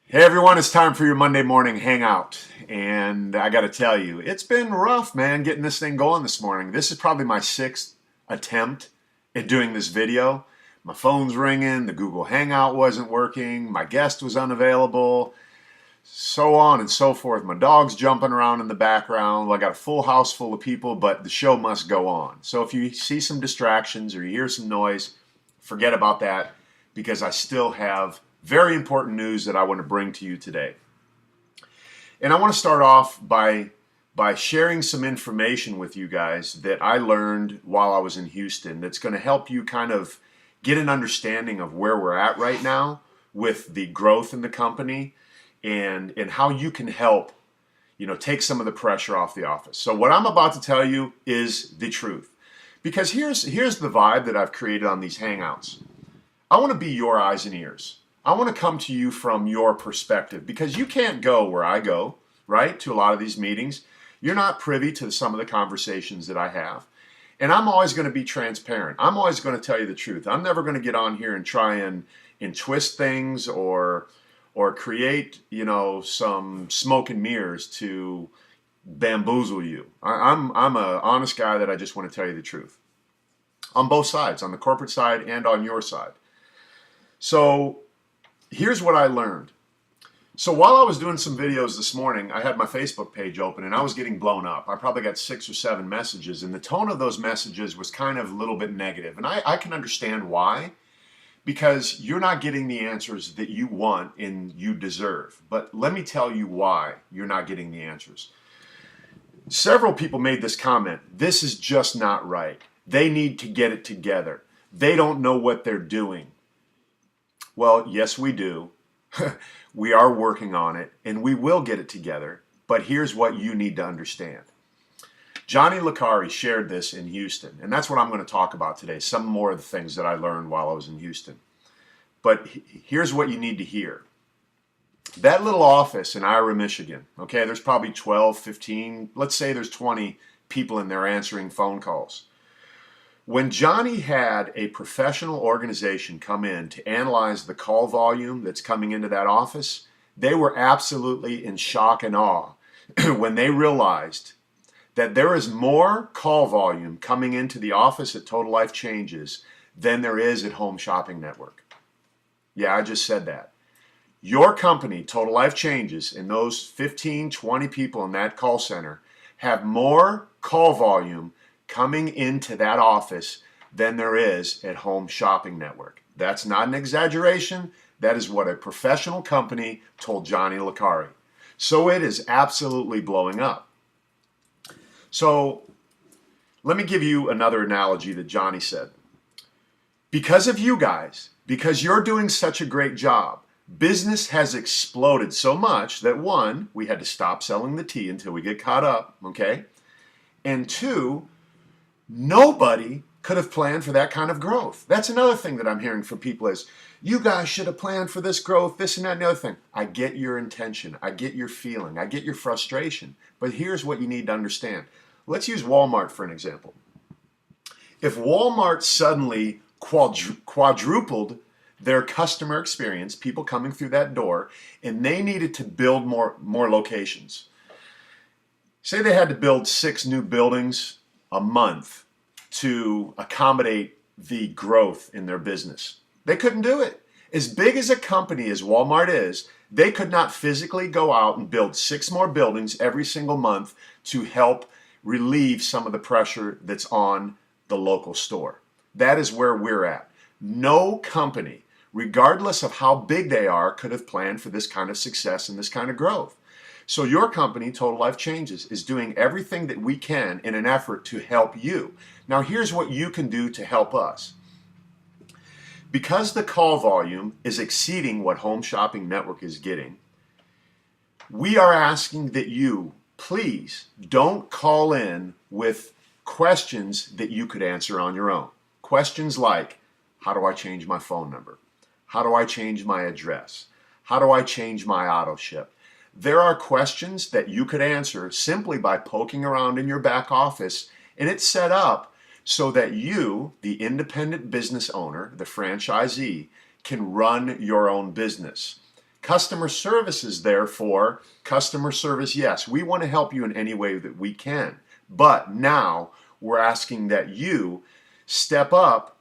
Hey everyone, it's time for your Monday morning hangout. And I got to tell you, it's been rough, man, getting this thing going this morning. This is probably my sixth attempt at doing this video. My phone's ringing, the Google Hangout wasn't working, my guest was unavailable, so on and so forth. My dog's jumping around in the background. I got a full house full of people, but the show must go on. So if you see some distractions or you hear some noise, forget about that because I still have very important news that I want to bring to you today. And I want to start off by sharing some information with you guys that I learned while I was in Houston that's going to help you kind of get an understanding of where we're at right now with the growth in the company and how you can help, take some of the pressure off the office. So what I'm about to tell you is the truth. Because here's the vibe that I've created on these hangouts. I want to be your eyes and ears. I want to come to you from your perspective because you can't go where I go, right? To a lot of these meetings. You're not privy to some of the conversations that I have. And I'm always going to be transparent. I'm always going to tell you the truth. I'm never going to get on here and try and twist things or create, some smoke and mirrors to bamboozle you. I'm an honest guy that I just want to tell you the truth. On both sides, on the corporate side and on your side. So here's what I learned. So while I was doing some videos this morning, I had my Facebook page open and I was getting blown up. I probably got 6 or 7 messages and the tone of those messages was kind of a little bit negative. And I can understand why, because you're not getting the answers that you want and you deserve. But let me tell you why you're not getting the answers. Several people made this comment: this is just not right. They need to get it together. They don't know what they're doing. Well, yes, we do. We are working on it, and we will get it together. But here's what you need to understand. Johnny Licari shared this in Houston, and that's what I'm going to talk about today, some more of the things that I learned while I was in Houston. But here's what you need to hear. That little office in Ira, Michigan, okay, there's probably 12, 15, let's say there's 20 people in there answering phone calls. When Johnny had a professional organization come in to analyze the call volume that's coming into that office, they were absolutely in shock and awe when they realized that there is more call volume coming into the office at Total Life Changes than there is at Home Shopping Network. Yeah, I just said that. Your company, Total Life Changes, and those 15, 20 people in that call center have more call volume coming into that office than there is at Home Shopping Network. That's not an exaggeration. That is what a professional company told Johnny Licari. So it is absolutely blowing up. So let me give you another analogy that Johnny said. Because of you guys, because you're doing such a great job, business has exploded so much that 1, we had to stop selling the tea until we get caught up, okay? And 2, nobody could have planned for that kind of growth. That's another thing that I'm hearing from people is, you guys should have planned for this growth, this and that and the other thing. I get your intention. I get your feeling. I get your frustration. But here's what you need to understand. Let's use Walmart for an example. If Walmart suddenly quadrupled their customer experience, people coming through that door, and they needed to build more locations. Say they had to build 6 new buildings a month to accommodate the growth in their business. They couldn't do it. As big as a company as Walmart is, they could not physically go out and build 6 more buildings every single month to help relieve some of the pressure that's on the local store. That is where we're at. No company, regardless of how big they are, could have planned for this kind of success and this kind of growth. So your company, Total Life Changes, is doing everything that we can in an effort to help you. Now here's what you can do to help us. Because the call volume is exceeding what Home Shopping Network is getting, we are asking that you, please, don't call in with questions that you could answer on your own. Questions like, how do I change my phone number? How do I change my address? How do I change my auto ship? There are questions that you could answer simply by poking around in your back office, and it's set up so that you, the independent business owner, the franchisee, can run your own business. Customer service is there for customer service. Yes, we want to help you in any way that we can. But now we're asking that you step up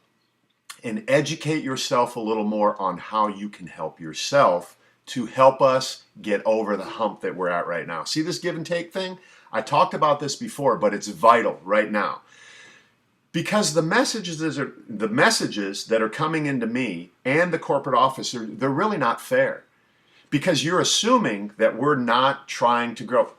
and educate yourself a little more on how you can help yourself to help us get over the hump that we're at right now. See this give and take thing? I talked about this before, but it's vital right now. Because the messages that are coming into me and the corporate office, they're really not fair. Because you're assuming that we're not trying to grow.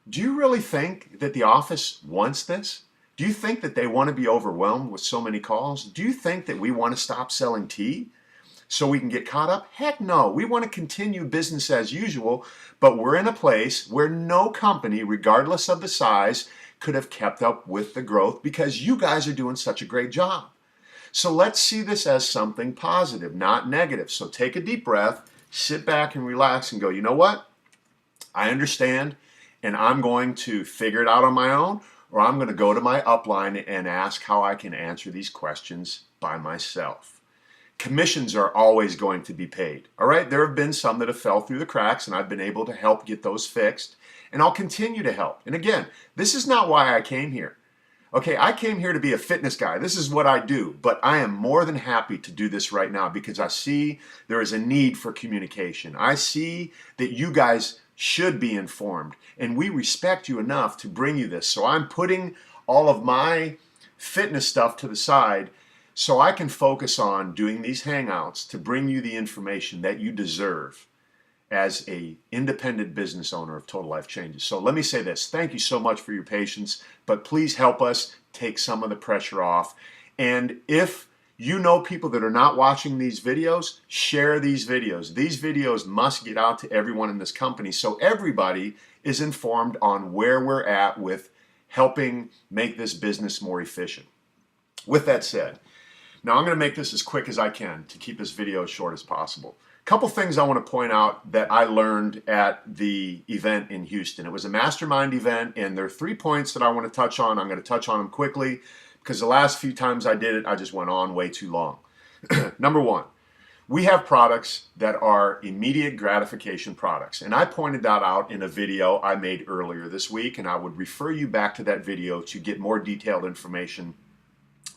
Do you really think that the office wants this? Do you think that they want to be overwhelmed with so many calls? Do you think that we want to stop selling tea so we can get caught up? Heck no. We want to continue business as usual, but we're in a place where no company, regardless of the size, could have kept up with the growth because you guys are doing such a great job. So let's see this as something positive, not negative. So take a deep breath, sit back and relax and go, you know what? I understand, and I'm going to figure it out on my own, or I'm going to go to my upline and ask how I can answer these questions by myself. Commissions are always going to be paid. All right, there have been some that have fell through the cracks, and I've been able to help get those fixed, and I'll continue to help. And again, this is not why I came here. Okay, I came here to be a fitness guy. This is what I do, but I am more than happy to do this right now because I see there is a need for communication. I see that you guys should be informed, and we respect you enough to bring you this. So I'm putting all of my fitness stuff to the side so I can focus on doing these hangouts to bring you the information that you deserve as a independent business owner of Total Life Changes. So let me say this, thank you so much for your patience, but please help us take some of the pressure off. And if you know people that are not watching these videos, share these videos. These videos must get out to everyone in this company so everybody is informed on where we're at with helping make this business more efficient. With that said, now I'm going to make this as quick as I can to keep this video as short as possible. A couple things I want to point out that I learned at the event in Houston. It was a mastermind event, and there are 3 points that I want to touch on. I'm going to touch on them quickly because the last few times I did it, I just went on way too long. Number one, we have products that are immediate gratification products, and I pointed that out in a video I made earlier this week, and I would refer you back to that video to get more detailed information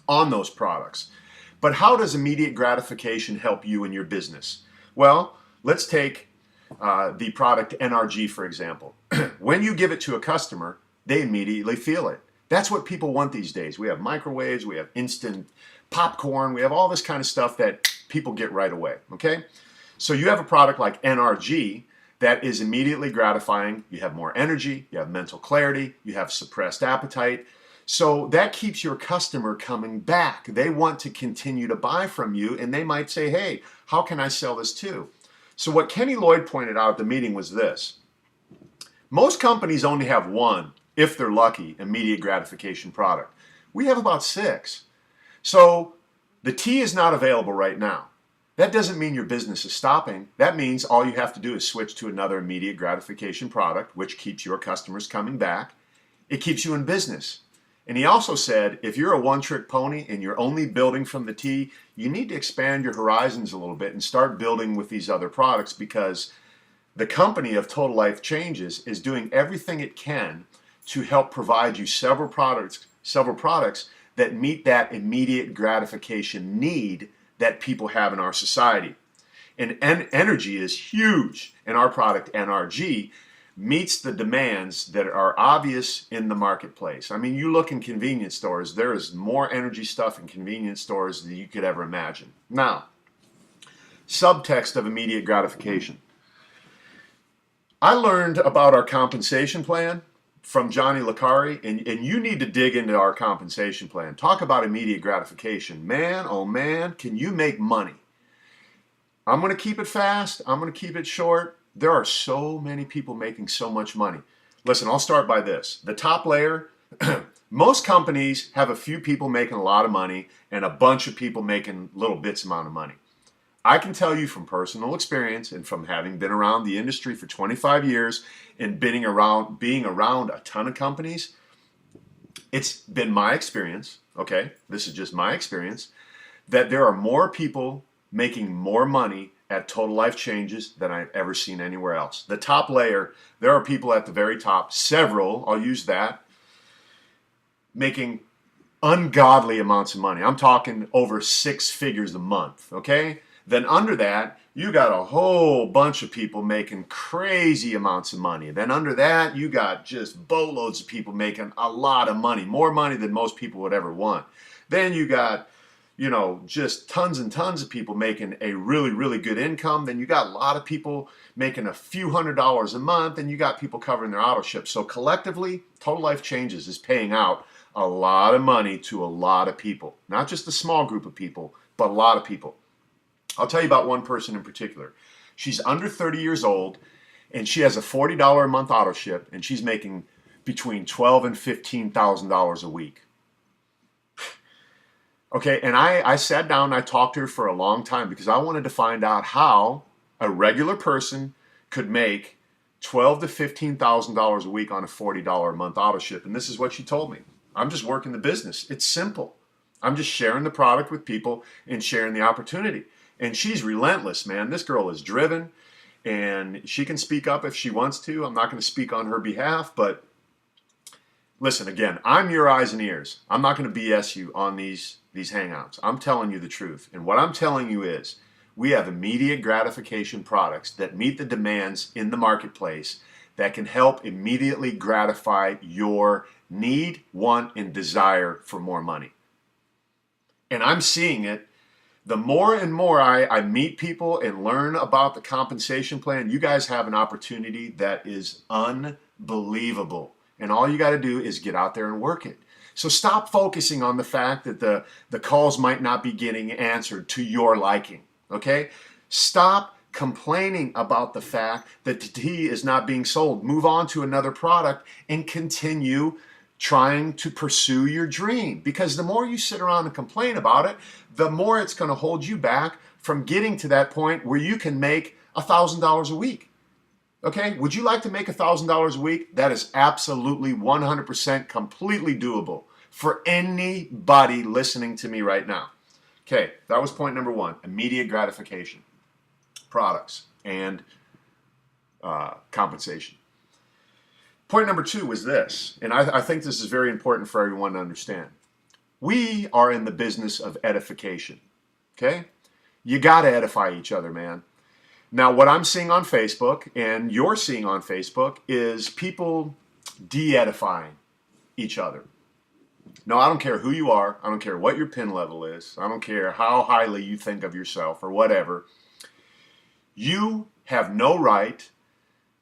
on those products. But how does immediate gratification help you in your business? Well, let's take the product NRG, for example. When you give it to a customer, they immediately feel it. That's what people want these days. We have microwaves, we have instant popcorn, we have all this kind of stuff that people get right away, okay? So you have a product like NRG that is immediately gratifying. You have more energy, you have mental clarity, you have suppressed appetite. So that keeps your customer coming back. They want to continue to buy from you, and they might say, hey, how can I sell this too? So what Kenny Lloyd pointed out at the meeting was this. Most companies only have one, if they're lucky, immediate gratification product. We have about 6. So the tea is not available right now. That doesn't mean your business is stopping. That means all you have to do is switch to another immediate gratification product, which keeps your customers coming back. It keeps you in business. And he also said, if you're a one-trick pony and you're only building from the tea, you need to expand your horizons a little bit and start building with these other products, because the company of Total Life Changes is doing everything it can to help provide you several products that meet that immediate gratification need that people have in our society. And energy is huge, and our product NRG meets the demands that are obvious in the marketplace. I mean, you look in convenience stores, there is more energy stuff in convenience stores than you could ever imagine. Now, subtext of immediate gratification. I learned about our compensation plan from Johnny Licari, and you need to dig into our compensation plan. Talk about immediate gratification. Man, oh man, can you make money? I'm going to keep it fast. I'm going to keep it short. There are so many people making so much money. Listen, I'll start by this. The top layer, most companies have a few people making a lot of money and a bunch of people making little bits amount of money. I can tell you from personal experience and from having been around the industry for 25 years and being around a ton of companies, it's been my experience, okay, this is just my experience, that there are more people making more money at Total Life Changes than I've ever seen anywhere else. The top layer, there are people at the very top, several, I'll use that, making ungodly amounts of money. I'm talking over 6 figures a month, okay? Then under that, you got a whole bunch of people making crazy amounts of money. Then under that, you got just boatloads of people making a lot of money, more money than most people would ever want. Then you got, just tons and tons of people making a really, really good income. Then you got a lot of people making a few $100s a month, and you got people covering their auto ship. So collectively, Total Life Changes is paying out a lot of money to a lot of people, not just a small group of people, but a lot of people. I'll tell you about one person in particular. She's under 30 years old, and she has a $40 a month auto ship, and she's making between $12,000 and $15,000 a week. Okay, and I sat down and I talked to her for a long time because I wanted to find out how a regular person could make $12,000 to $15,000 a week on a $40 a month auto ship. And this is what she told me. I'm just working the business. It's simple. I'm just sharing the product with people and sharing the opportunity. And she's relentless, man. This girl is driven, and she can speak up if she wants to. I'm not going to speak on her behalf, but listen, again, I'm your eyes and ears. I'm not going to BS you on these hangouts. I'm telling you the truth. And what I'm telling you is we have immediate gratification products that meet the demands in the marketplace that can help immediately gratify your need, want, and desire for more money. And I'm seeing it. The more and more I meet people and learn about the compensation plan, you guys have an opportunity that is unbelievable. And all you got to do is get out there and work it. So stop focusing on the fact that the calls might not be getting answered to your liking, okay? Stop complaining about the fact that the tea is not being sold. Move on to another product and continue trying to pursue your dream. Because the more you sit around and complain about it, the more it's going to hold you back from getting to that point where you can make $1,000 a week. Okay, would you like to make $1,000 a week? That is absolutely 100% completely doable for anybody listening to me right now. Okay, that was point number 1, immediate gratification, products, and compensation. Point number 2 was this, and I think this is very important for everyone to understand. We are in the business of edification, okay? You got to edify each other, man. Now, what I'm seeing on Facebook and you're seeing on Facebook is people de-edifying each other. No, I don't care who you are. I don't care what your pin level is. I don't care how highly you think of yourself or whatever. You have no right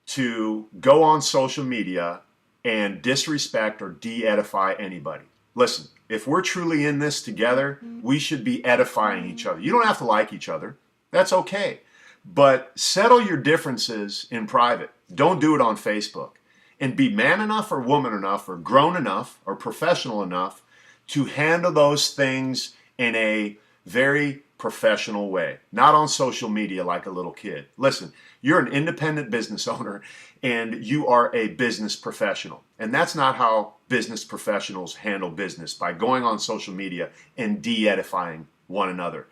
to go on social media and disrespect or de-edify anybody. Listen, if we're truly in this together, we should be edifying each other. You don't have to like each other. That's okay. But settle your differences in private. Don't do it on Facebook. And be man enough or woman enough or grown enough or professional enough to handle those things in a very professional way, not on social media like a little kid. Listen, you're an independent business owner and you are a business professional. And that's not how business professionals handle business, by going on social media and de-edifying one another.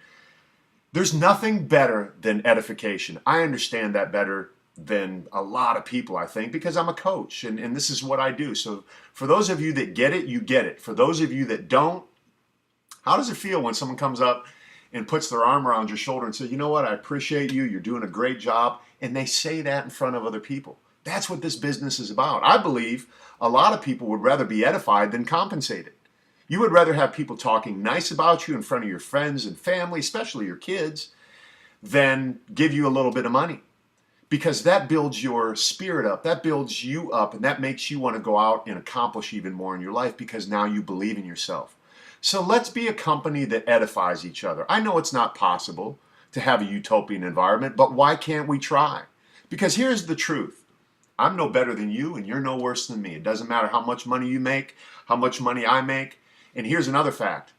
There's nothing better than edification. I understand that better than a lot of people, I think, because I'm a coach and this is what I do. So for those of you that get it, you get it. For those of you that don't, how does it feel when someone comes up and puts their arm around your shoulder and says, you know what, I appreciate you, you're doing a great job, and they say that in front of other people? That's what this business is about. I believe a lot of people would rather be edified than compensated. You would rather have people talking nice about you in front of your friends and family, especially your kids, than give you a little bit of money. Because that builds your spirit up, that builds you up, and that makes you want to go out and accomplish even more in your life because now you believe in yourself. So let's be a company that edifies each other. I know it's not possible to have a utopian environment, but why can't we try? Because here's the truth. I'm no better than you and you're no worse than me. It doesn't matter how much money you make, how much money I make. And here's another fact.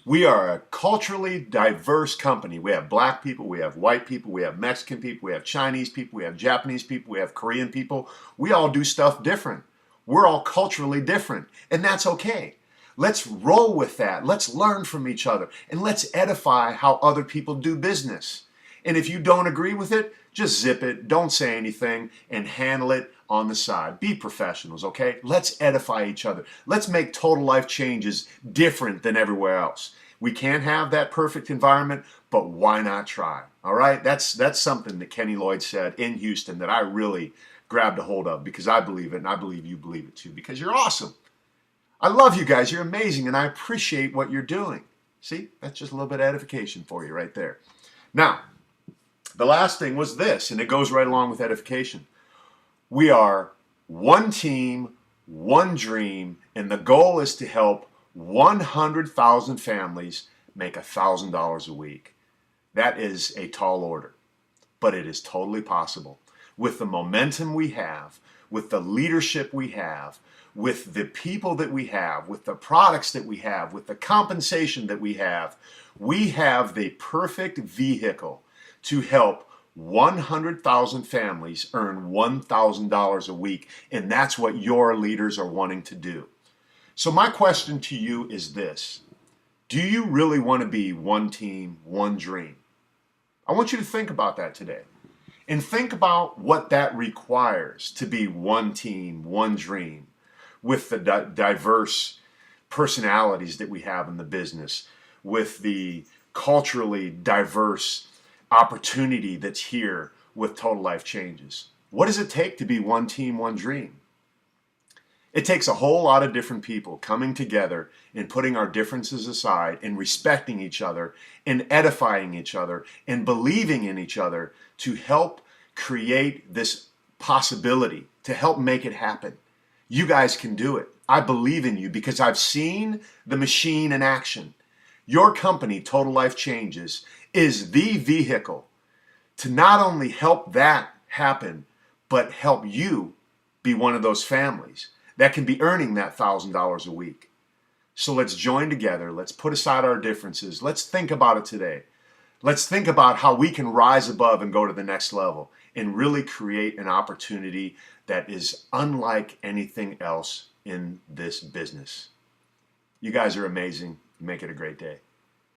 We are a culturally diverse company. We have black people, we have white people, we have Mexican people, we have Chinese people, we have Japanese people, we have Korean people. We all do stuff different. We're all culturally different, and that's okay. Let's roll with that. Let's learn from each other, and let's edify how other people do business. And if you don't agree with it, just zip it, don't say anything, and handle it on the side. Be professionals, okay? Let's edify each other. Let's make total life changes different than everywhere else. We can't have that perfect environment, but why not try? All right? That's something that Kenny Lloyd said in Houston that I really grabbed a hold of because I believe it, and I believe you believe it too, because you're awesome. I love you guys. You're amazing, and I appreciate what you're doing. See? That's just a little bit of edification for you right there. Now, the last thing was this, and it goes right along with edification. We are one team, one dream, and the goal is to help 100,000 families make $1,000 a week. That is a tall order, but it is totally possible. With the momentum we have, with the leadership we have, with the people that we have, with the products that we have, with the compensation that we have the perfect vehicle to help 100,000 families earn $1,000 a week, and that's what your leaders are wanting to do. So my question to you is this: do you really want to be one team, one dream? I want you to think about that today. And think about what that requires to be one team, one dream, with the diverse personalities that we have in the business, with the culturally diverse opportunity that's here with Total Life Changes. What does it take to be one team, one dream? It takes a whole lot of different people coming together and putting our differences aside and respecting each other and edifying each other and believing in each other to help create this possibility, to help make it happen. You guys can do it. I believe in you because I've seen the machine in action. Your company, Total Life Changes, is the vehicle to not only help that happen, but help you be one of those families that can be earning that $1,000 a week. So let's join together. Let's put aside our differences. Let's think about it today. Let's think about how we can rise above and go to the next level and really create an opportunity that is unlike anything else in this business. You guys are amazing. Make it a great day.